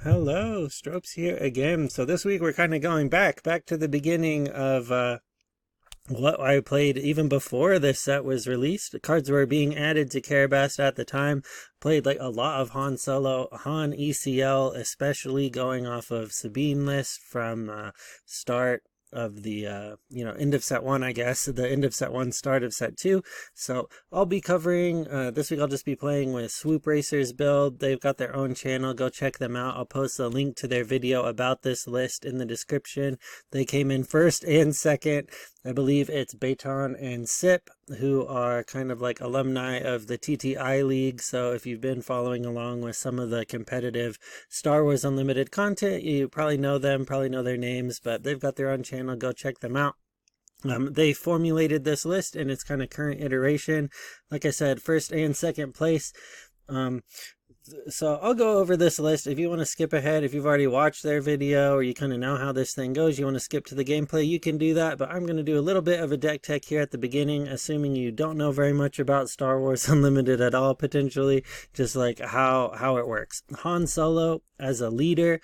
Hello, Stropes here again. So this week we're kind of going back to the beginning of what I played even before this set was released. The cards were being added to Karabast at the time. Played like a lot of Han Solo, Han ECL, especially going off of Sabine list from start of the end of set one, I guess, the end of set one, start of set two. So I'll be covering this week. I'll just be playing with Swoop Racers build. They've got their own channel, go check them out. I'll post a link to their video about this list in the description. They came in first and second. I believe it's Baton and Sip, who are kind of like alumni of the TTI League. So if you've been following along with some of the competitive Star Wars Unlimited content, you probably know them, probably know their names, but they've got their own channel. Go check them out. They formulated this list in its kind of current iteration. Like I said, first and second place. So I'll go over this list. If you want to skip ahead, if you've already watched their video or you kind of know how this thing goes, you want to skip to the gameplay, you can do that. But I'm going to do a little bit of a deck tech here at the beginning, assuming you don't know very much about Star Wars Unlimited at all, potentially, just like how it works. Han Solo as a leader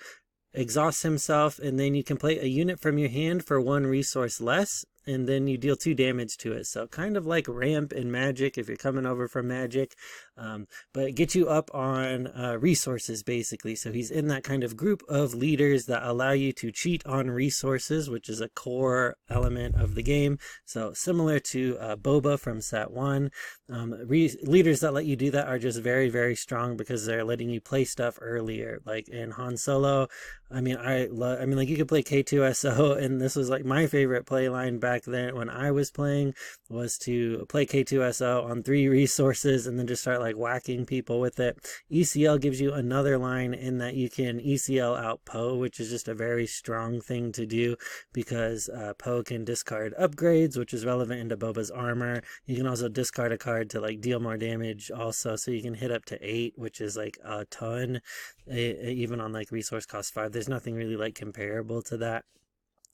exhausts himself, and then you can play a unit from your hand for one resource less, and then you deal 2 damage to it. So kind of like ramp in Magic if you're coming over from Magic, but it gets you up on resources basically. So he's in that kind of group of leaders that allow you to cheat on resources, which is a core element of the game. So similar to Boba from set 1, leaders that let you do that are just very, very strong because they're letting you play stuff earlier. Like in Han Solo, I mean, like you could play K2SO, and this was like my favorite play line back then when I was playing, was to play K2SO on 3 resources and then just start like whacking people with it. ECL gives you another line in that you can ECL out Poe, which is just a very strong thing to do because Poe can discard upgrades, which is relevant into Boba's armor. You can also discard a card to like deal more damage also, so you can hit up to 8, which is like a ton, even on like resource cost 5. There's nothing really like comparable to that.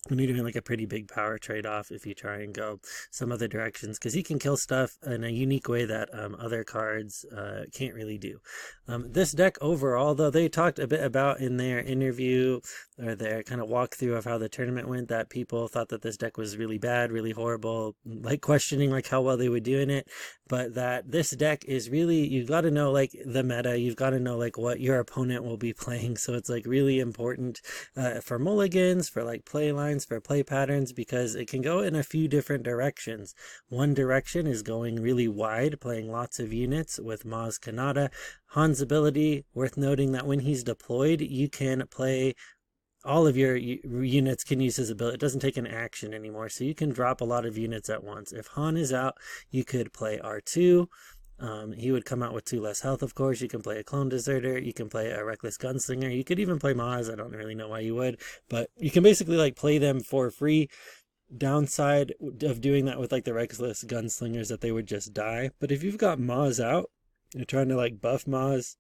And you're doing like a pretty big power trade-off if you try and go some other directions, because he can kill stuff in a unique way that other cards can't really do. This deck overall, though, they talked a bit about in their interview or their kind of walkthrough of how the tournament went, that people thought that this deck was really bad, really horrible, like questioning like how well they would do in it, but that this deck is really, you've got to know like the meta, you've got to know like what your opponent will be playing. So it's like really important for mulligans, for like play lines, for play patterns, because it can go in a few different directions. One direction is going really wide, playing lots of units with Maz Kanata. Han's ability, worth noting that when he's deployed, you can play all of your units can use his ability. It doesn't take an action anymore, so you can drop a lot of units at once. If Han is out, you could play R2. He would come out with 2 less health, of course. You can play a Clone Deserter. You can play a Reckless Gunslinger. You could even play Maz. I don't really know why you would, but you can basically like play them for free. Downside of doing that with like the Reckless Gunslingers that they would just die. But if you've got Maz out, you're trying to like buff Maz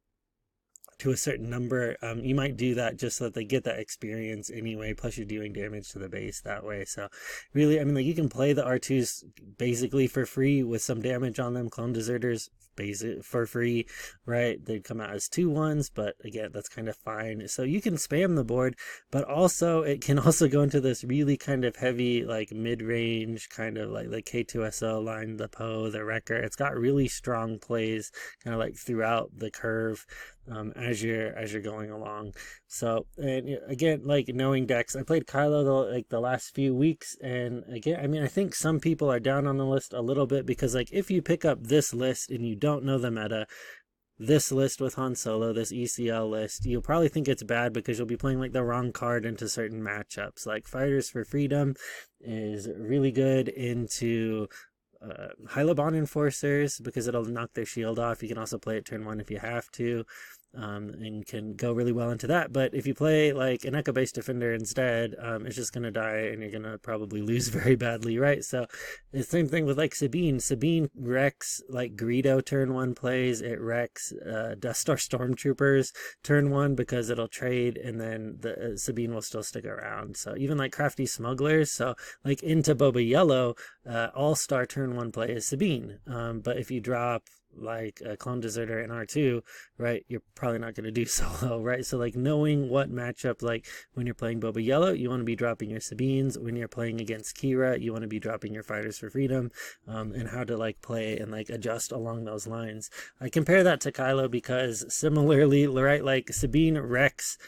to a certain number, you might do that just so that they get that experience anyway, plus you're doing damage to the base that way. So really, I mean, like you can play the R2s basically for free with some damage on them. Clone Deserters basic for free, right? They'd come out as 2/1s, but again, that's kind of fine. So you can spam the board, but also it can also go into this really kind of heavy like mid-range kind of like the K2SO line, the Poe, the Wrecker. It's got really strong plays kind of like throughout the curve as you're going along. So, and again, like knowing decks, I played Kylo the last few weeks, and again, I mean, I think some people are down on the list a little bit because like if you pick up this list and you don't know the meta, this list with Han Solo, this ECL list, you'll probably think it's bad because you'll be playing like the wrong card into certain matchups. Like Fighters for Freedom is really good into Hylabon Enforcers because it'll knock their shield off. You can also play it turn 1 if you have to, and can go really well into that. But if you play like an Echo-based defender instead, it's just going to die and you're going to probably lose very badly, right? So the same thing with like Sabine. Sabine wrecks like Greedo turn 1 plays. It wrecks Death Star Stormtroopers turn 1 because it'll trade, and then the Sabine will still stick around. So even like Crafty Smugglers, so like into Boba Yellow, All-Star turn 1 play is Sabine. But if you drop like a Clone Deserter and R2, right, you're probably not going to do so well, right? So like knowing what matchup, like when you're playing Boba Yellow, you want to be dropping your Sabines. When you're playing against Qi'ra, you want to be dropping your Fighters for Freedom, and how to like play and like adjust along those lines. I compare that to Kylo because similarly, right, like Sabine Rex,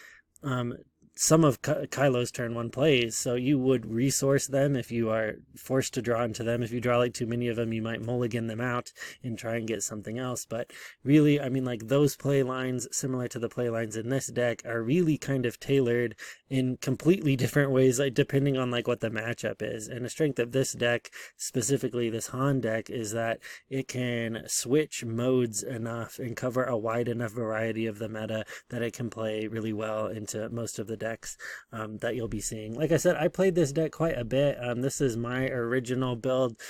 um, some of Kylo's turn one plays, so you would resource them if you are forced to draw into them. If you draw like too many of them, you might mulligan them out and try and get something else. But really, I mean, like those play lines, similar to the play lines in this deck, are really kind of tailored in completely different ways, like depending on like what the matchup is. And the strength of this deck, specifically this Han deck, is that it can switch modes enough and cover a wide enough variety of the meta that it can play really well into most of the decks that you'll be seeing. Like I said, I played this deck quite a bit. This is my original build.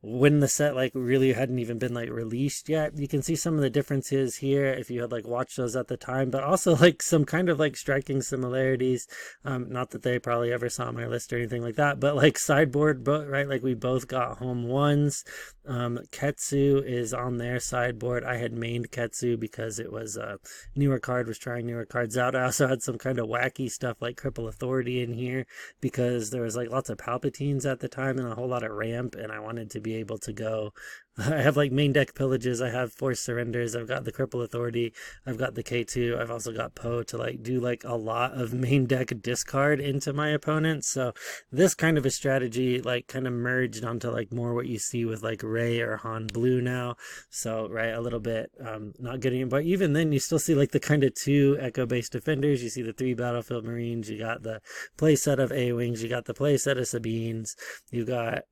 When the set like really hadn't even been like released yet. You can see some of the differences here if you had like watched those at the time, but also like some kind of like striking similarities. Not that they probably ever saw my list or anything like that, but like sideboard, right? Like we both got home ones. Ketsu is on their sideboard. I had mained Ketsu because it was a newer card, was trying newer cards out. I also had some kind of wacky stuff like Cripple Authority in here because there was like lots of Palpatines at the time and a whole lot of ramp, and I wanted to be able to go. I have like main deck pillages, I have forced surrenders, I've got the Cripple Authority, I've got the K2, I've also got Poe to like do like a lot of main deck discard into my opponents. So this kind of a strategy like kind of merged onto like more what you see with like Rey or Han Blue now. So right, a little bit not getting, but even then you still see like the kind of 2 echo based defenders. You see the 3 Battlefield Marines, you got the play set of A-Wings, you got the play set of Sabines, you got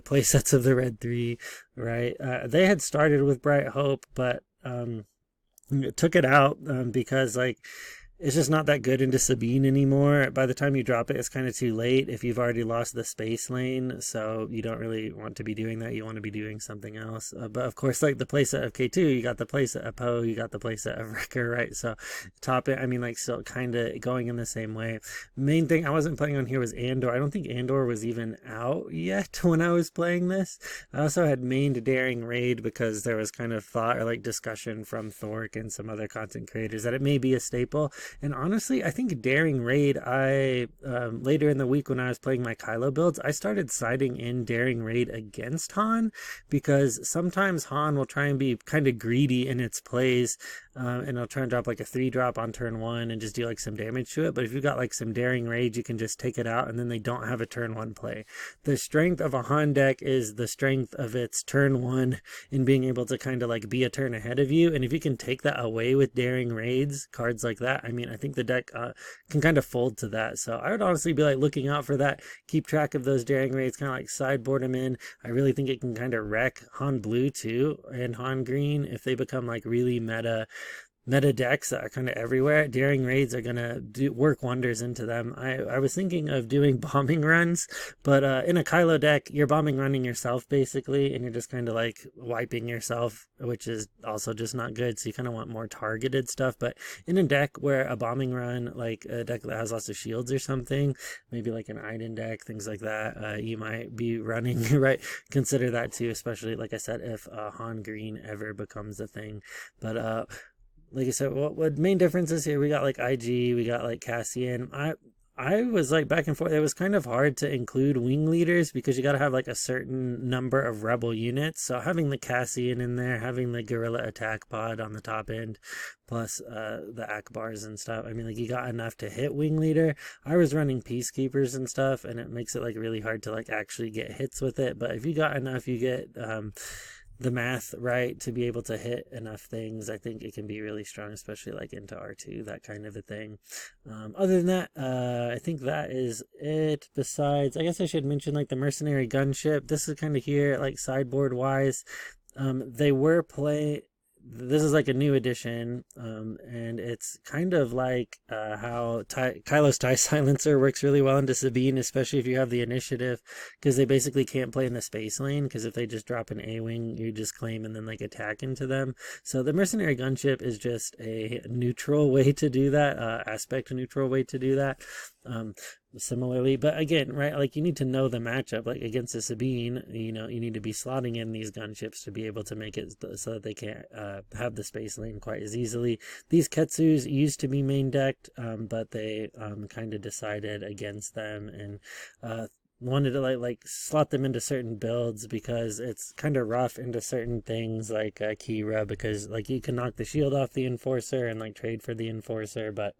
play sets of the Red 3, right? They had started with Bright Hope, but took it out because like it's just not that good into Sabine anymore. By the time you drop it, it's kind of too late if you've already lost the space lane, so you don't really want to be doing that. You want to be doing something else. But of course, like the playset of K2, you got the playset of Poe, you got the playset of Wrecker, right? So top it, I mean, like still kind of going in the same way. Main thing I wasn't playing on here was Andor. I don't think Andor was even out yet when I was playing this. I also had mained Daring Raid because there was kind of thought or like discussion from Thork and some other content creators that it may be a staple. And honestly, I think Daring Raid, later in the week when I was playing my Kylo builds, I started siding in Daring Raid against Han because sometimes Han will try and be kind of greedy in its plays, and it'll try and drop like a 3-drop on turn 1 and just do like some damage to it. But if you've got like some Daring Raid, you can just take it out and then they don't have a turn 1 play. The strength of a Han deck is the strength of its turn 1 in being able to kind of like be a turn ahead of you. And if you can take that away with Daring Raids, cards like that, I mean, I think the deck can kind of fold to that. So I would honestly be like looking out for that. Keep track of those Daring Raids, kind of like sideboard them in. I really think it can kind of wreck Han Blue too and Han Green if they become like really meta decks that are kind of everywhere. Daring Raids are gonna work wonders into them. I was thinking of doing bombing runs, but in a Kylo deck, you're bombing running yourself basically, and you're just kind of like wiping yourself, which is also just not good. So you kind of want more targeted stuff. But in a deck where a bombing run, like a deck that has lots of shields or something, maybe like an Iden deck, things like that, you might be running, right? Consider that too, especially like I said, if Han Green ever becomes a thing. But like I said, what main differences here? We got like IG, we got like Cassian. I was like back and forth. It was kind of hard to include wing leaders because you got to have like a certain number of rebel units. So having the Cassian in there, having the guerrilla attack pod on the top end, plus the Akbars and stuff. I mean, like you got enough to hit wing leader. I was running peacekeepers and stuff, and it makes it like really hard to like actually get hits with it. But if you got enough, you get the math right to be able to hit enough things. I think it can be really strong, especially like into R2, that kind of a thing. Other than that, I think that is it. Besides, I guess I should mention like the mercenary gunship. This is kind of here, like sideboard wise. They were this is like a new edition, and it's kind of like how Kylo's TIE Silencer works really well into Sabine, especially if you have the initiative, because they basically can't play in the space lane, because if they just drop an A-Wing, you just claim and then like attack into them. So the Mercenary Gunship is just a neutral way to do that, aspect neutral way to do that. similarly. But again, right, like you need to know the matchup. Like against a Sabine, you know, you need to be slotting in these gunships to be able to make it so that they can't have the space lane quite as easily. These Ketsus used to be main decked, but they kind of decided against them and wanted to like slot them into certain builds because it's kind of rough into certain things like Qi'ra, because like you can knock the shield off the enforcer and like trade for the enforcer, but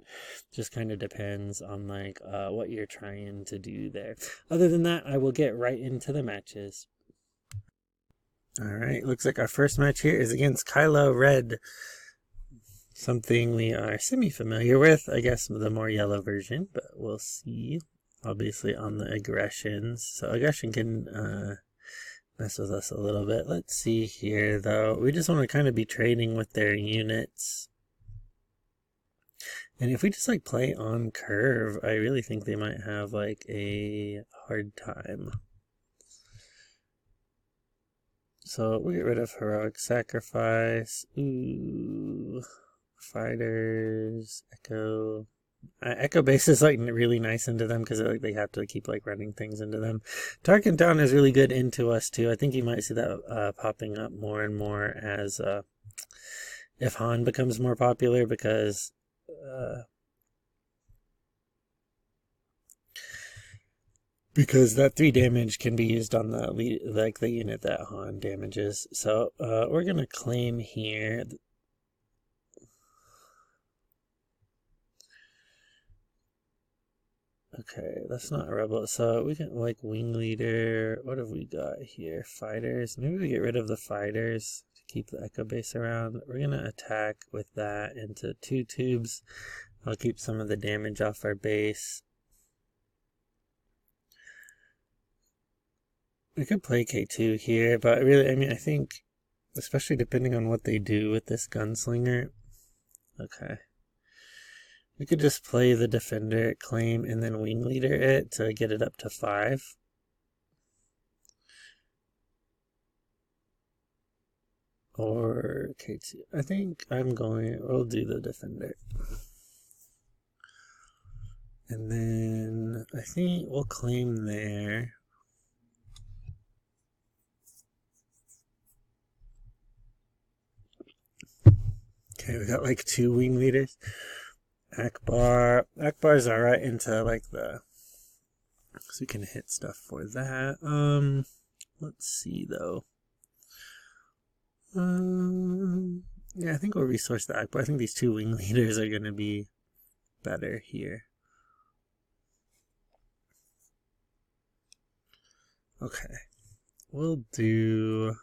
just kind of depends on like what you're trying to do there. Other than that, I will get right into the matches. All right, looks like our first match here is against Kylo Ren, something we are semi-familiar with, I guess the more yellow version, but we'll see. Obviously on the aggressions, so aggression can mess with us a little bit. Let's see here though, we just want to kind of be trading with their units, and if we just like play on curve, I really think they might have like a hard time. So we'll get rid of heroic sacrifice. Ooh, fighters, echo. Echo base is like really nice into them because like they have to keep like running things into them. Tarkin Town is really good into us too. I think you might see that popping up more and more as if Han becomes more popular, because that 3 damage can be used on the unit that Han damages. So we're gonna claim here. Okay, that's not a rebel. So we can like wing leader. What have we got here? Fighters. Maybe we get rid of the fighters to keep the echo base around. We're gonna attack with that into 2 tubes. I'll keep some of the damage off our base. We could play K2 here, but really, I mean, I think, especially depending on what they do with this gunslinger. Okay. We could just play the defender, claim, and then wing leader it to get it up to 5. Or K2. I think we'll do the defender. And then I think we'll claim there. Okay, we got like 2 wing leaders. Akbar's alright into like so we can hit stuff for that. Let's see though. Yeah, I think we'll resource the Akbar. I think these 2 wing leaders are gonna be better here. Okay, we'll do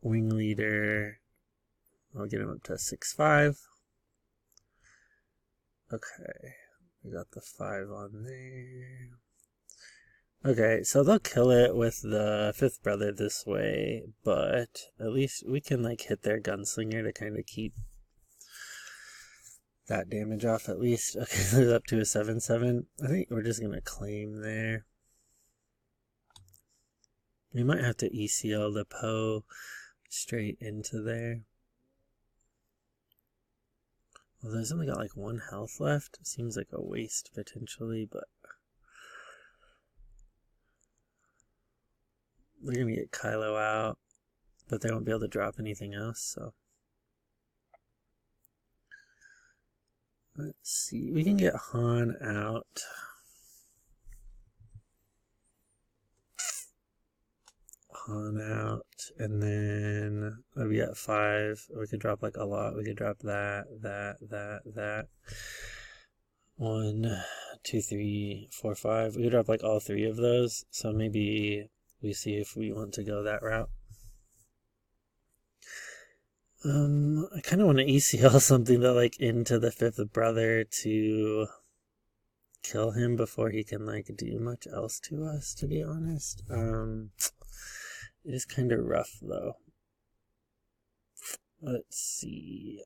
wing leader. I'll get him up to 6-5. Okay, we got the 5 on there. Okay, so they'll kill it with the 5th brother this way, but at least we can like hit their gunslinger to kind of keep that damage off at least. Okay, so it's up to a 7-7. I think we're just gonna claim there. We might have to ECL the Poe straight into there. Although he's only got like 1 health left. Seems like a waste potentially, but we're gonna get Kylo out, but they won't be able to drop anything else, so let's see. We can get Han out. Han out, and then we'll be at 5. We could drop like a lot. We could drop that. 1, 2, 3, 4, 5. We could drop like all 3 of those. So maybe we see if we want to go that route. I kind of want to ECL something that like into the 5th brother to kill him before he can like do much else to us, to be honest. It is kind of rough though. Let's see.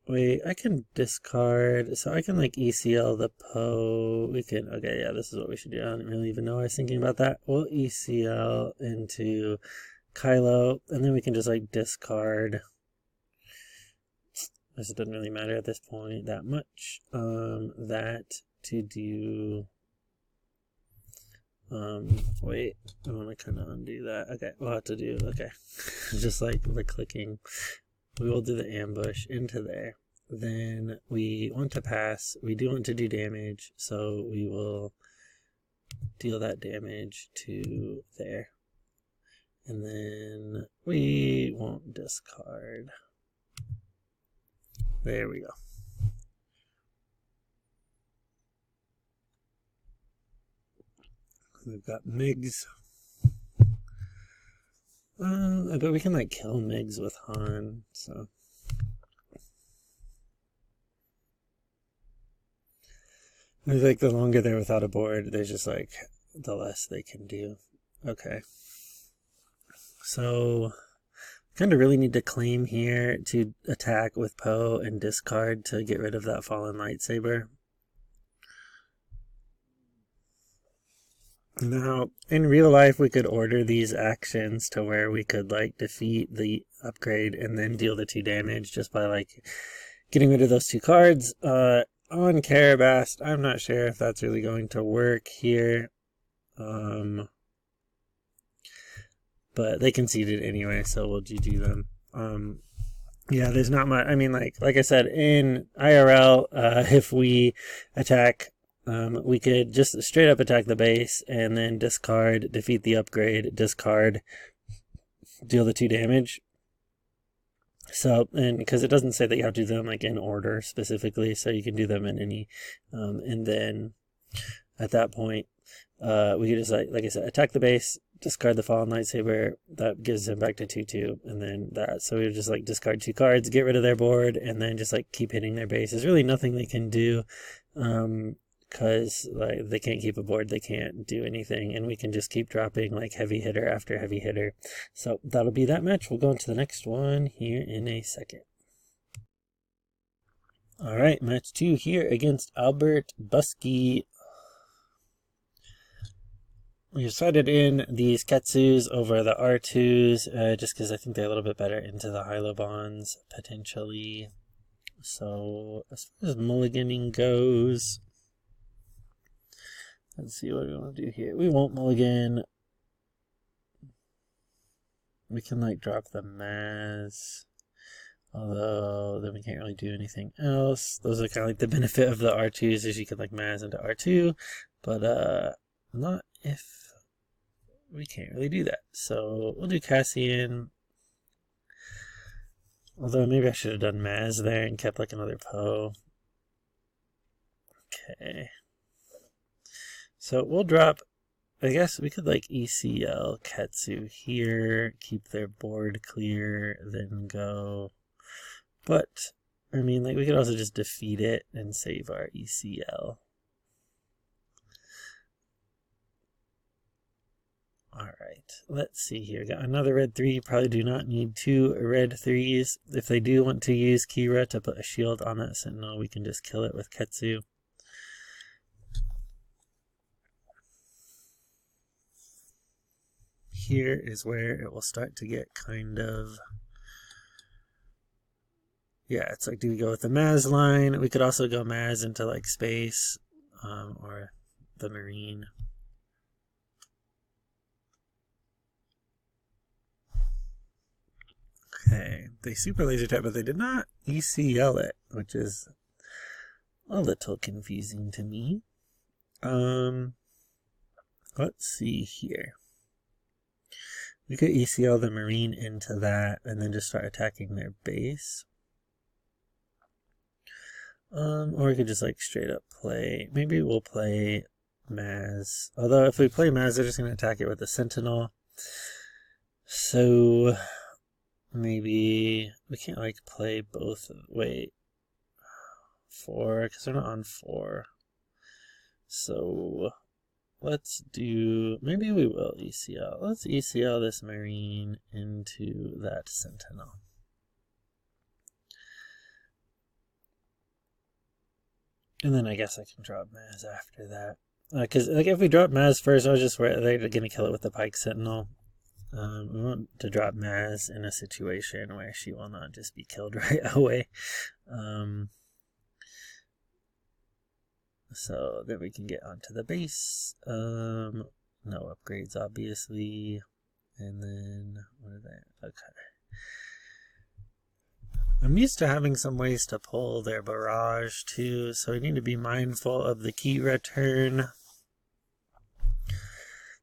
Wait, I can discard, so I can like ECL the Poe. We can, okay, yeah, this is what we should do. I didn't really even know I was thinking about that. We'll ECL into Kylo, and then we can just like discard This doesn't really matter at this point that much. That to do. Wait, I want to kind of undo that. Okay, we'll have to do, okay. Just like the clicking. We will do the ambush into there. Then we want to pass. We do want to do damage, so we will deal that damage to there. And then we won't discard. There we go. We've got MiGs. I bet we can like kill MiGs with Han, so. I think the longer they're without a board, there's just like the less they can do. Okay. So kind of really need to claim here to attack with Poe and discard to get rid of that fallen lightsaber. Now, in real life, we could order these actions to where we could like defeat the upgrade and then deal the 2 damage just by like getting rid of those 2 cards. On Karabast, I'm not sure if that's really going to work here. But they conceded anyway, so we'll do them. Yeah, there's not much. I mean, like I said, in IRL, if we attack, we could just straight up attack the base and then discard, defeat the upgrade, discard, deal the 2 damage. So, and because it doesn't say that you have to do them like in order specifically, so you can do them in any, and then at that point, we could just like I said, attack the base, discard the fallen lightsaber, that gives him back to 2/2, and then that, so we would just like discard 2 cards, get rid of their board, and then just like keep hitting their base. There's really nothing they can do, because like they can't keep a board, they can't do anything, and we can just keep dropping like heavy hitter after heavy hitter. So that'll be that match. We'll go into the next one here in a second. Alright, match 2 here against Albert Buskey. We decided in these Ketsus over the R2s, just because I think they're a little bit better into the high-low bonds, potentially. So, as far as mulliganing goes, let's see what we want to do here. We won't mulligan. We can, like, drop the Maz, although then we can't really do anything else. Those are kind of like the benefit of the R2s, is you can, like, Maz into R2, but, not if we can't really do that. So we'll do Cassian. Although maybe I should have done Maz there and kept like another Poe. Okay. So we'll drop, I guess we could like ECL Ketsu here, keep their board clear, then go. But, I mean, like we could also just defeat it and save our ECL. Alright, let's see here. Got another red 3. Probably do not need 2 red 3s. If they do want to use Qi'ra to put a shield on that sentinel, we can just kill it with Ketsu. Here is where it will start to get kind of... Yeah, it's like, do we go with the Maz line? We could also go Maz into like space, or the Marine. Okay, they super laser tap, but they did not ECL it, which is a little confusing to me. Let's see here. We could ECL the Marine into that and then just start attacking their base. Or we could just like straight up play, maybe we'll play Maz. Although if we play Maz, they're just going to attack it with a Sentinel. So maybe we can't like play both. Wait, 4, because they're not on 4. So let's do, maybe we will ECL. Let's ECL this Marine into that Sentinel. And then I guess I can drop Maz after that. Because like if we drop Maz first, I was just worried they're going to kill it with the Pike Sentinel. We want to drop Maz in a situation where she will not just be killed right away. So then we can get onto the base. No upgrades, obviously. And then, what are they? Okay. I'm used to having some ways to pull their barrage too, so we need to be mindful of the Qi'ra turn.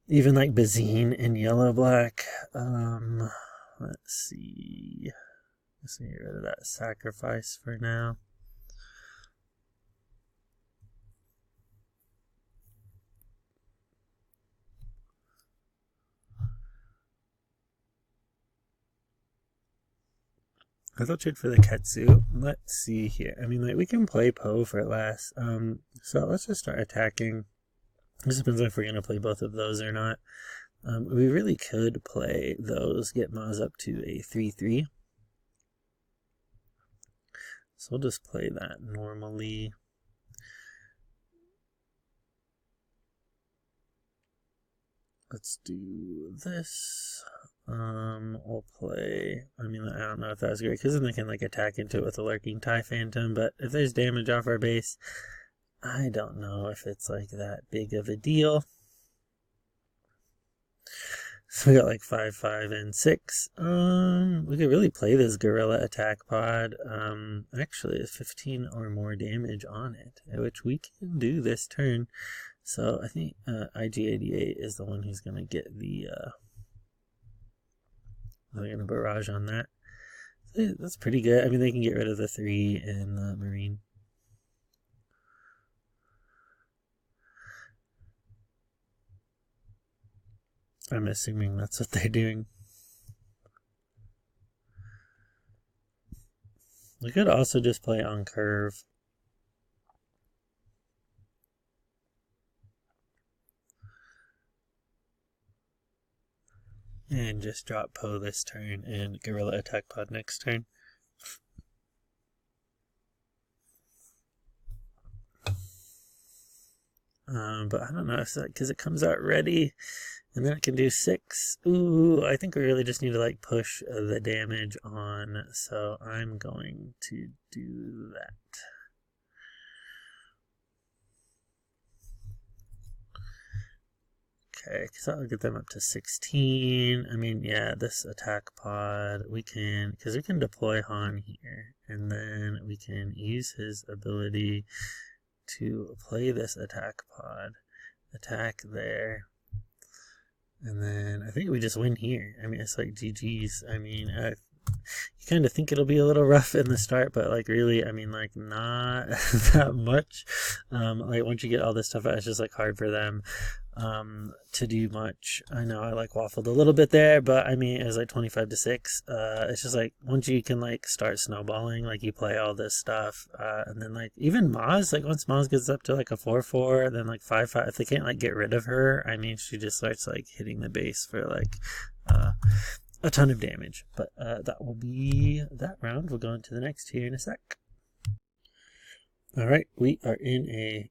Even like Bazine in yellow-black. Let's see. Let's get rid of that sacrifice for now. I thought trade for the Ketsu. Let's see here. I mean, like, we can play Poe for less. So let's just start attacking. This depends on if we're going to play both of those or not. We really could play those, get Maz up to a 3-3. So we'll just play that normally. Let's do this. We'll play, I mean, I don't know if that's great, because then they can like attack into it with a lurking TIE Phantom, but if there's damage off our base, I don't know if it's like that big of a deal. So we got like 5, 5, and 6. We could really play this Guerrilla Attack Pod. Actually, it's 15 or more damage on it, which we can do this turn. So I think IG-88 is the one who's going to get the they're going to barrage on that. So that's pretty good. I mean, they can get rid of the 3 in the Marine. I'm assuming that's what they're doing. We could also just play on curve. And just drop Poe this turn and Guerrilla Attack Pod next turn. But I don't know if that, because it comes out ready and then it can do 6. Ooh, I think we really just need to like push the damage on. So I'm going to do that. Okay, because that'll get them up to 16. I mean, yeah, this attack pod, we can, because we can deploy Han here, and then we can use his ability to play this attack pod, attack there, and then I think we just win here. I mean, it's like GG's. I mean, you kind of think it'll be a little rough in the start, but like really, I mean, like not that much. Like once you get all this stuff out, it's just like hard for them to do much. I know I like waffled a little bit there, but I mean, it was like 25-6. It's just like once you can like start snowballing, like you play all this stuff, and then like even Maz, like once Maz gets up to like a 4-4, then like 5-5, if they can't like get rid of her, I mean, she just starts like hitting the base for like a ton of damage. But that will be that round. We'll go into the next here in a sec. Alright, we are in a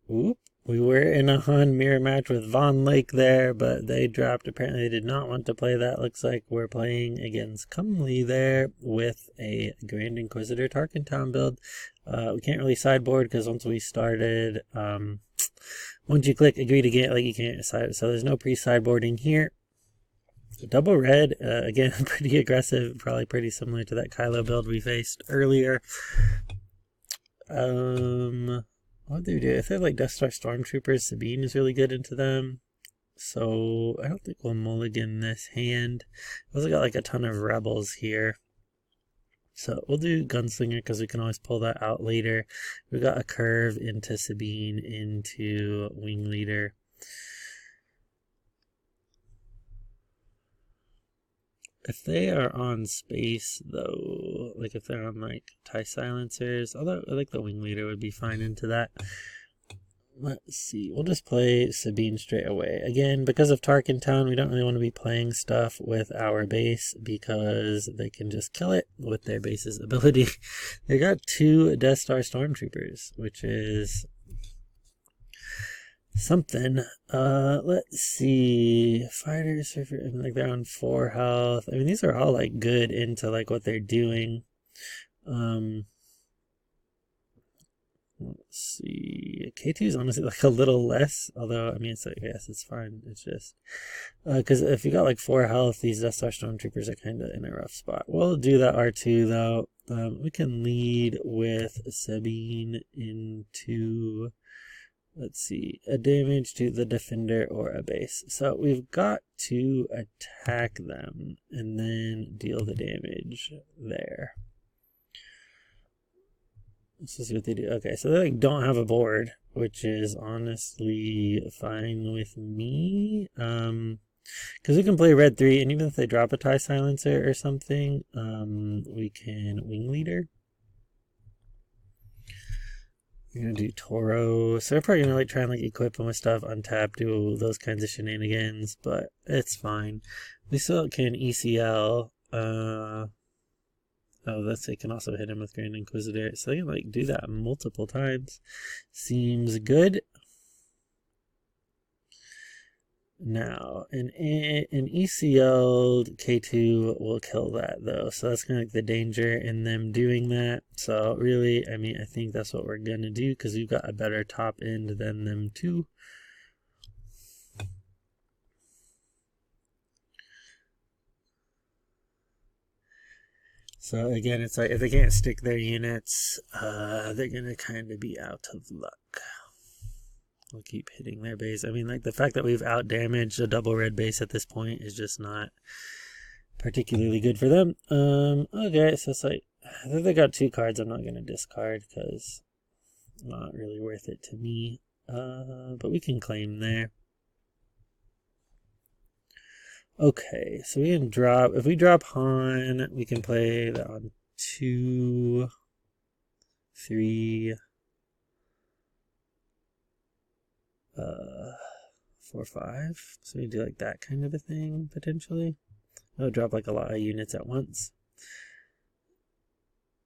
we were in a Han mirror match with Von Lake there, but they dropped. Apparently they did not want to play that. Looks like we're playing against Comely there with a Grand Inquisitor Tarkin Town build. We can't really sideboard because once we started, once you click agree to get, like you can't side, so there's no pre-sideboarding here. Double red, again, pretty aggressive, probably pretty similar to that Kylo build we faced earlier. What do they do? If they have like Death Star Stormtroopers, Sabine is really good into them. So I don't think we'll mulligan this hand. We also got like a ton of rebels here. So we'll do Gunslinger because we can always pull that out later. We got a curve into Sabine, into Wing Leader. If they are on space, though, like if they're on like TIE silencers, although I like the Wing Leader would be fine into that. Let's see, we'll just play Sabine straight away. Again, because of Tarkin Town, we don't really want to be playing stuff with our base because they can just kill it with their base's ability. They got 2 Death Star Stormtroopers, which is something. Let's see. Fighters, like they're on 4 health. I mean, these are all like good into like what they're doing. Let's see. K2 is honestly like a little less, although I mean, it's like, yes, it's fine. It's just because if you got like 4 health, these Death Star Stormtroopers are kind of in a rough spot. We'll do that R2 though. We can lead with Sabine into, let's see, a damage to the defender or a base. So we've got to attack them and then deal the damage there. Let's see what they do. Okay, so they like don't have a board, which is honestly fine with me. Because we can play red 3, and even if they drop a TIE silencer or something, we can wing leader. We're gonna do Toro, so we're probably gonna like try and like equip them with stuff, untap, do those kinds of shenanigans, but it's fine. We still can ECL. Oh, they can also hit him with Grand Inquisitor, so they can like do that multiple times. Seems good. Now, an ECL K2 will kill that though, so that's kind of like the danger in them doing that. So really, I mean, I think that's what we're gonna do because we've got a better top end than them too. So again, it's like if they can't stick their units, they're gonna kind of be out of luck. We'll keep hitting their base. I mean, like the fact that we've out damaged a double red base at this point is just not particularly good for them. Okay, so it's like I think they got 2 cards I'm not gonna discard because not really worth it to me. But we can claim there. Okay, so we can drop, if we drop Han, we can play that on 2, 3, 4, 5. So we do like that kind of a thing, potentially. It'll drop like a lot of units at once.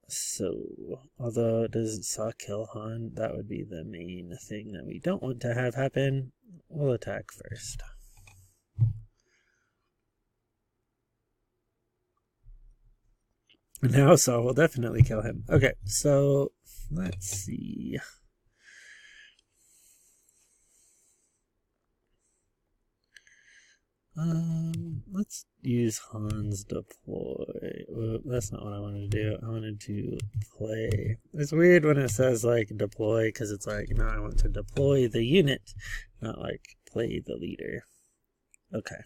So, although does Saw kill Han, that would be the main thing that we don't want to have happen. We'll attack first. Now Saw will definitely kill him. Okay, so let's see. Let's use Han's deploy. Well, that's not what I wanted to do. I wanted to play. It's weird when it says like deploy because it's like, no, I want to deploy the unit, not like play the leader. Okay.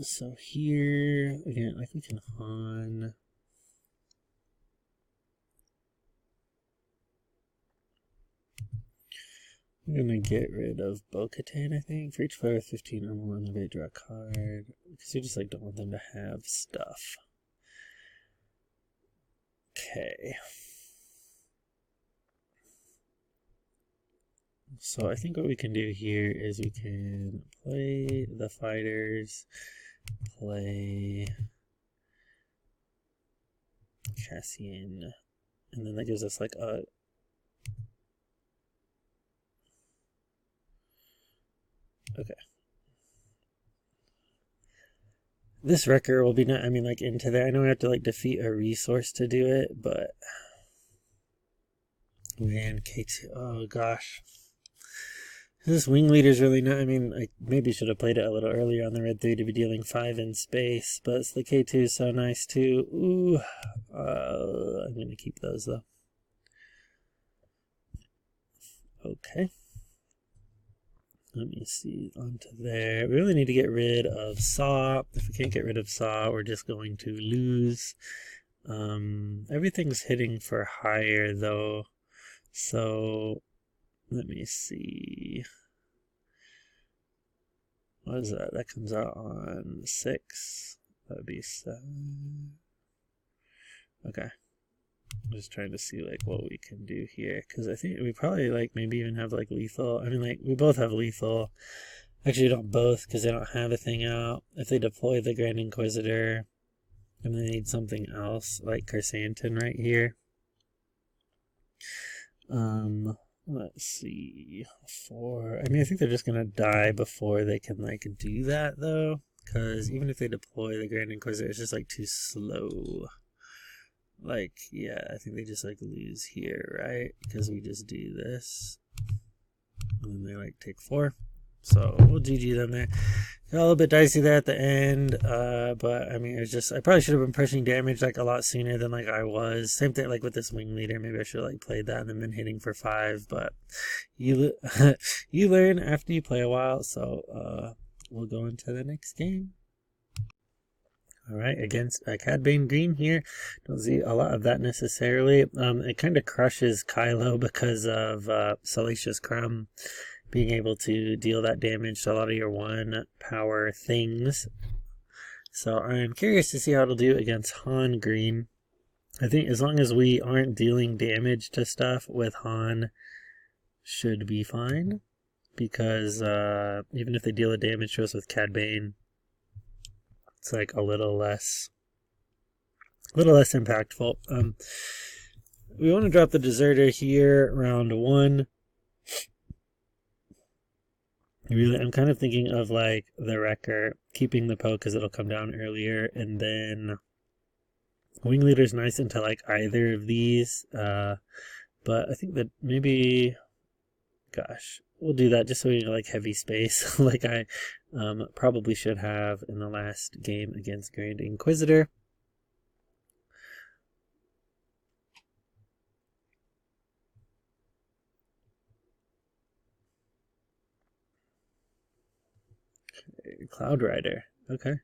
So here, again, like we can Han. I'm gonna get rid of Bo-Katan, I think. For each player with 15 or more on the bait, draw a card. Because you just like don't want them to have stuff. Okay. So I think what we can do here is we can play the fighters, play Cassian, and then that gives us like a okay. This wrecker will be not, I mean, like into there. I know we have to like defeat a resource to do it, but man, K2, oh gosh. This wing leader's really not, I mean, I maybe should have played it a little earlier on the red 3 to be dealing 5 in space, but the K2 is so nice too. Ooh, I'm going to keep those though. Okay. Let me see, onto there. We really need to get rid of Saw. If we can't get rid of Saw, we're just going to lose. Everything's hitting for higher though, so let me see. What is that? That comes out on 6. That would be 7. Okay. I'm just trying to see like what we can do here. Because I think we probably like maybe even have like lethal. I mean like we both have lethal. Actually don't both because they don't have a thing out. If they deploy the Grand Inquisitor, and they need something else like Kersantin right here. Let's see. 4. I mean, I think they're just gonna die before they can like do that though, because even if they deploy the Grand Inquisitor, it's just like too slow. Like, yeah, I think they just like lose here, right? Because we just do this, and they like take 4. So we'll GG them there. Got a little bit dicey there at the end, but I mean, it was just, I probably should have been pushing damage like a lot sooner than like I was. Same thing like with this wing leader. Maybe I should have like played that and then been hitting for 5, but you you learn after you play a while. So we'll go into the next game. All right, against Cad Bane green here. Don't see a lot of that necessarily. It kind of crushes Kylo because of Salacious Crumb being able to deal that damage to a lot of your 1 power things. So I'm curious to see how it'll do against Han green. I think as long as we aren't dealing damage to stuff with Han, should be fine. Because even if they deal a damage to us with Cad Bane, it's like a little less impactful. We want to drop the Deserter here, round 1. Really, I'm kind of thinking of like the Wrecker, keeping the poke because it'll come down earlier, and then Wing Leader's nice into like either of these, but I think that maybe, gosh, we'll do that just so we like heavy space, like I probably should have in the last game against Grand Inquisitor. Cloud Rider. Okay.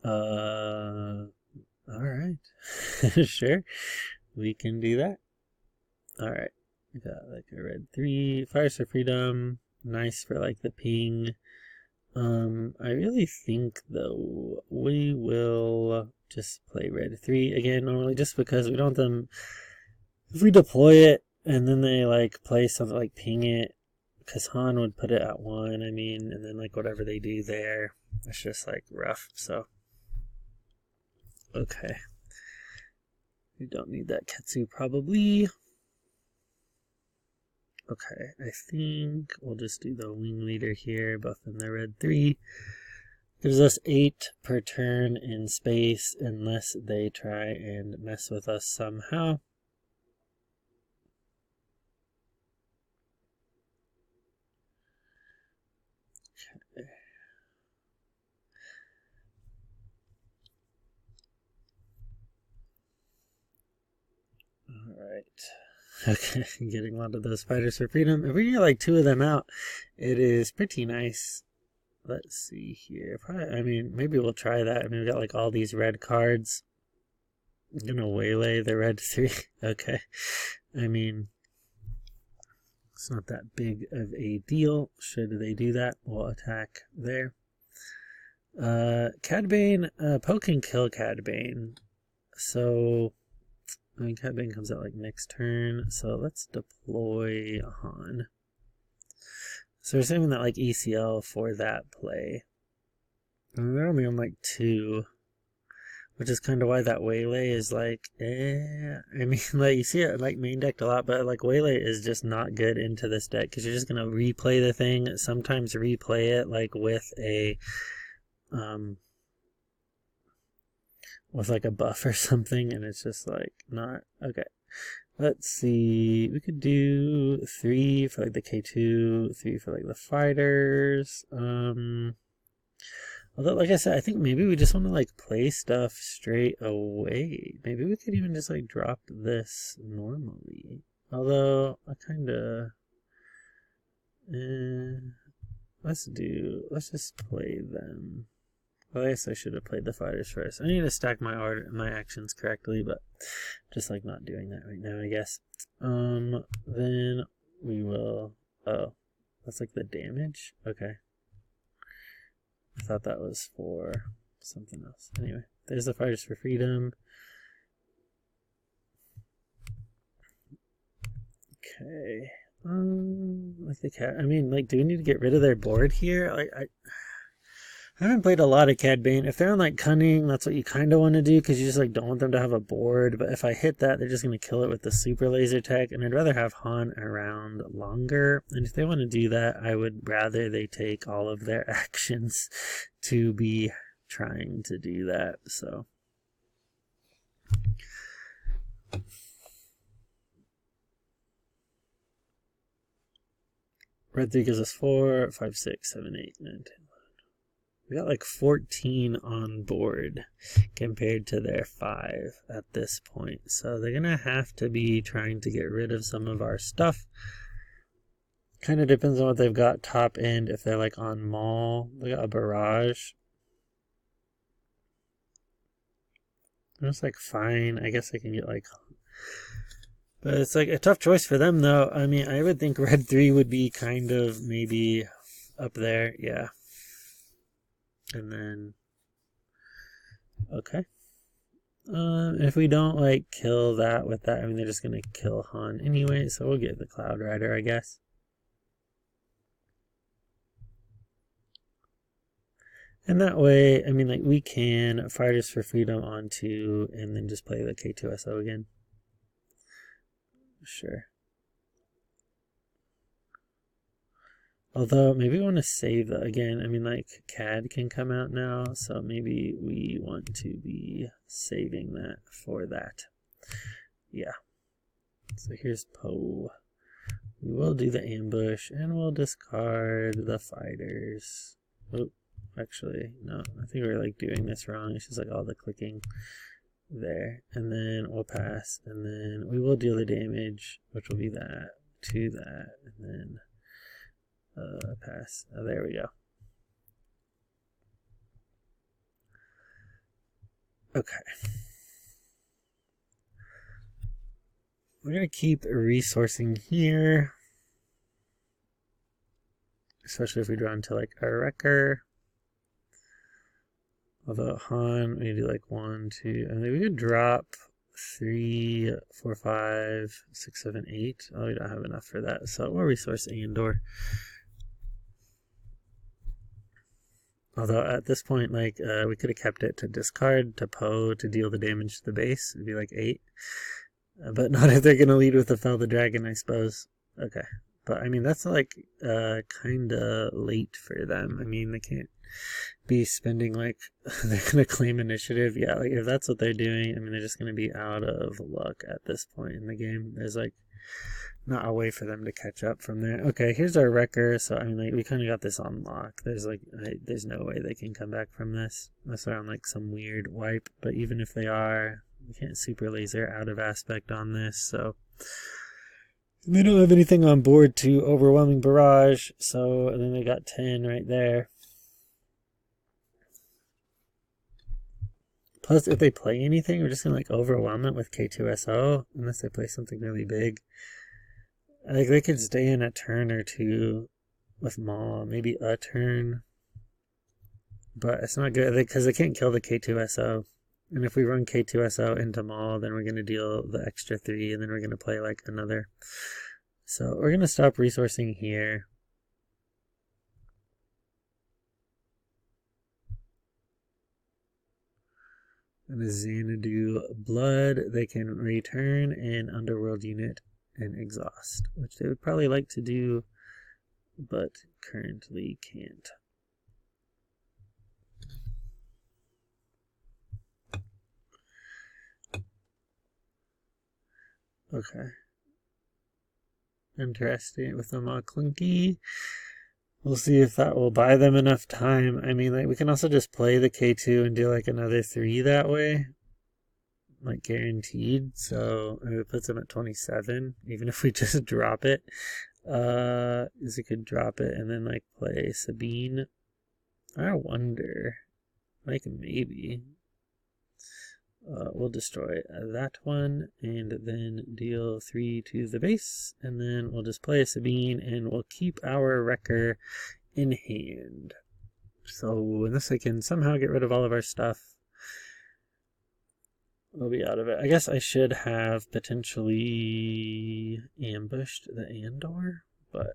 All right. Sure. We can do that. All right. We got like a red 3. Fires for Freedom. Nice for like the ping. I really think though we will just play red 3 again normally, just because we don't want them, if we deploy it and then they like play something like ping it, because Han would put it at 1, I mean, and then like whatever they do there, it's just like rough. So okay, we don't need that Ketsu probably. Okay, I think we'll just do the Wing Leader here, buff in the red 3. Gives us 8 per turn in space unless they try and mess with us somehow. Okay. Alright. Okay, getting a lot of those Fighters for Freedom. If we get like 2 of them out, it is pretty nice. Let's see here. Probably, I mean, maybe we'll try that. I mean, we got like all these red cards. I'm gonna waylay the red 3. Okay. I mean, it's not that big of a deal. Should they do that, we'll attack there. Cad Bane, poke can kill Cad Bane. So, I mean, Cad Bane comes out like next turn. So let's deploy Han. So we're saving that like ECL for that play. And they're only on like 2. Which is kind of why that Waylay is like, I mean, like, you see it like main decked a lot, but like Waylay is just not good into this deck, because you're just going to replay the thing, sometimes replay it like with a, with like a buff or something, and it's just like not, okay. Let's see, we could do 3 for like the K2, 3 for like the fighters, although, like I said, I think maybe we just want to like play stuff straight away. Maybe we could even just like drop this normally. Although, I kind of, let's just play them. Well, I guess I should have played the fighters first. I need to stack my actions correctly, but just like not doing that right now, I guess. Then we will, oh, that's like the damage? Okay. I thought that was for something else. Anyway, there's the Fighters for Freedom. Okay. Like the cat. I mean, like, do we need to get rid of their board here? Like, I haven't played a lot of Cad Bane. If they're on like cunning, that's what you kind of want to do because you just like don't want them to have a board. But if I hit that, they're just going to kill it with the super laser tech, and I'd rather have Han around longer. And if they want to do that, I would rather they take all of their actions to be trying to do that. So red 3 gives us 4, 5, 6, 7, 8, 9, 10. We got like 14 on board compared to their 5 at this point. So they're going to have to be trying to get rid of some of our stuff. Kind of depends on what they've got top end. If they're like on mall, they got a barrage. It's like fine. I guess I can get like... But it's like a tough choice for them though. I mean, I would think red 3 would be kind of maybe up there. Yeah. And then, okay. If we don't like kill that with that, I mean, they're just going to kill Han anyway, so we'll get the Cloud Rider, I guess. And that way, I mean, like, we can Fighters for Freedom onto, and then just play the K2SO again. Sure. Although, maybe we want to save that again. I mean, like, CAD can come out now, so maybe we want to be saving that for that. Yeah. So here's Poe. We will do the ambush, and we'll discard the fighters. Oh, actually, no. I think we're, like, doing this wrong. It's just, like, all the clicking there. And then we'll pass, and then we will deal the damage, which will be that to that, and then... pass. Oh, there we go. Okay. We're going to keep resourcing here. Especially if we draw into like a wrecker. Although Han, we do like 1, 2, and then we could drop 3, 4, 5, 6, 7, 8. Oh, we don't have enough for that. So we'll resource Andor. Although at this point, like, we could have kept it to discard, to Poe, to deal the damage to the base. It'd be like 8. But not if they're going to lead with the Fell the Dragon, I suppose. Okay. But, I mean, that's, like, kind of late for them. I mean, they can't be spending, like, they're going to claim initiative. Yeah, like, if that's what they're doing, I mean, they're just going to be out of luck at this point in the game. There's, like, not a way for them to catch up from there. Okay, here's our wrecker. So, I mean, like, we kind of got this on lock. There's, like, there's no way they can come back from this. Unless they're on, like, some weird wipe. But even if they are, we can't super laser out of aspect on this. So, they don't have anything on board to overwhelming barrage. So, and then they got 10 right there. Plus, if they play anything, we're just going to, like, overwhelm it with K2SO. Unless they play something really big. Like, they could stay in a turn or two with Maul, maybe a turn. But it's not good, because they can't kill the K2SO. And if we run K2SO into Maul, then we're going to deal the extra 3, and then we're going to play, like, another. So, we're going to stop resourcing here. And a Xanadu Blood, they can return an Underworld unit and exhaust, which they would probably like to do, but currently can't. Okay. Interesting with the Maclunky. We'll see if that will buy them enough time. I mean, like, we can also just play the K2 and do like another 3 that way. Like, guaranteed. So it puts them at 27, even if we just drop it. Is we could drop it and then like play Sabine. I wonder. Like, maybe. We'll destroy that one and then deal 3 to the base, and then we'll just play a Sabine and we'll keep our wrecker in hand. So unless I can somehow get rid of all of our stuff, we'll be out of it. I guess I should have potentially ambushed the Andor, but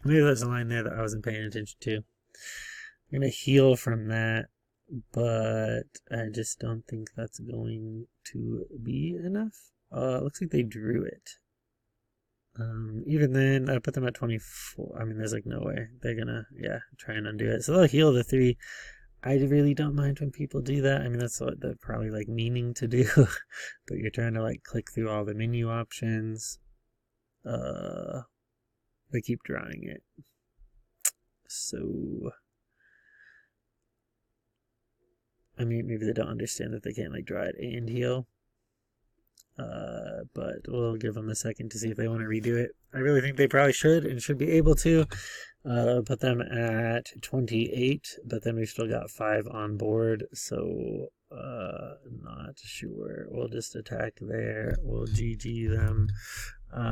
maybe there's a line there that I wasn't paying attention to. I'm going to heal from that, but I just don't think that's going to be enough. It looks like they drew it. Even then, I put them at 24. I mean, there's like no way they're gonna, try and undo it. So they'll heal the 3. I really don't mind when people do that. I mean, that's what they're probably like meaning to do, but you're trying to like click through all the menu options. They keep drawing it. So, I mean, maybe they don't understand that they can't like draw it and heal. But we'll give them a second to see if they want to redo it. I really think they probably should and should be able to. That would put them at 28, but then we've still got 5 on board, so not sure. We'll just attack there. We'll GG them.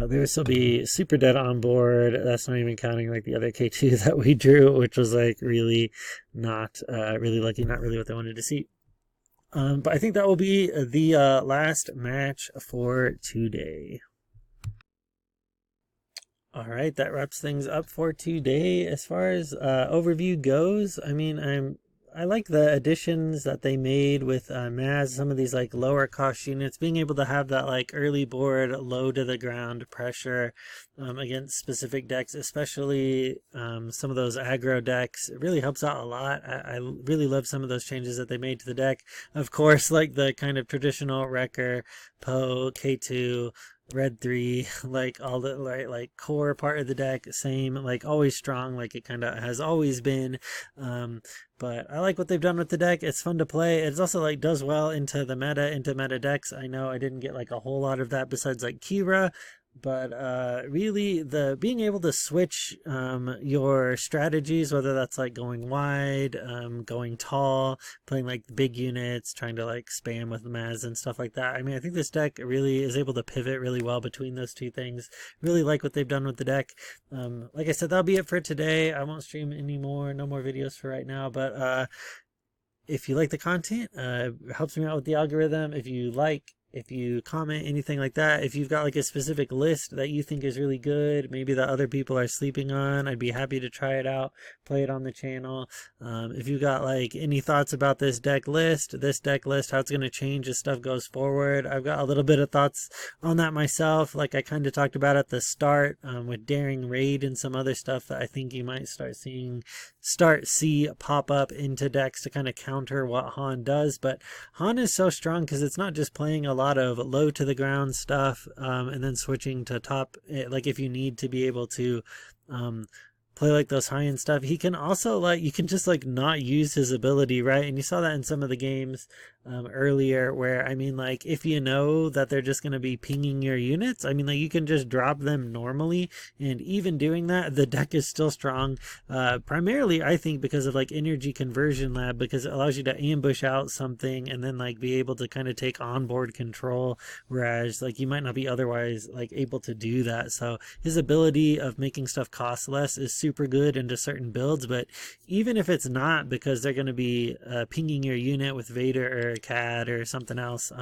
There will still be super dead on board. That's not even counting like the other K2 that we drew, which was like really not really lucky, not really what they wanted to see. But I think that will be the last match for today. All right, that wraps things up for today. As far as overview goes, I mean, I like the additions that they made with Maz, some of these like lower cost units, being able to have that like early board, low to the ground pressure against specific decks, especially some of those aggro decks. It really helps out a lot. I really love some of those changes that they made to the deck. Of course, like the kind of traditional Wrecker, Poe, K2, Red 3, like all the like core part of the deck, same, like always strong, like it kind of has always been. But I like what they've done with the deck. It's fun to play. It's also like does well into the meta, into meta decks. I know I didn't get like a whole lot of that besides like Qi'ra, but really the being able to switch your strategies, whether that's like going wide, going tall, playing like big units, trying to like spam with Maz and stuff like that. I mean, I think this deck really is able to pivot really well between those two things. Really like what they've done with the deck. Like I said, that'll be it for today. I won't stream anymore, no more videos for right now, but if you like the content, it helps me out with the algorithm. If you comment, anything like that, if you've got like a specific list that you think is really good, maybe that other people are sleeping on, I'd be happy to try it out, play it on the channel. If you got like any thoughts about this deck list, how it's going to change as stuff goes forward, I've got a little bit of thoughts on that myself, like I kind of talked about at the start with Daring Raid and some other stuff that I think you might see pop up into decks to kind of counter what Han does. But Han is so strong because it's not just playing a lot of low to the ground stuff and then switching to top, like if you need to be able to play like those high end stuff. He can also like, you can just like not use his ability, right? And you saw that in some of the games earlier where, I mean, like if you know that they're just going to be pinging your units, I mean, like you can just drop them normally, and even doing that, the deck is still strong. Primarily, I think because of like Energy Conversion Lab, because it allows you to ambush out something and then like be able to kind of take onboard control, whereas like you might not be otherwise like able to do that. So his ability of making stuff cost less is super good into certain builds. But even if it's not, because they're going to be pinging your unit with Vader or Cad or something else,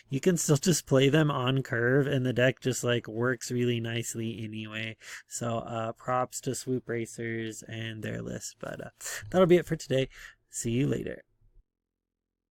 you can still just play them on curve and the deck just like works really nicely anyway. So props to Swoop Racers and their list. But that'll be it for today. See you later.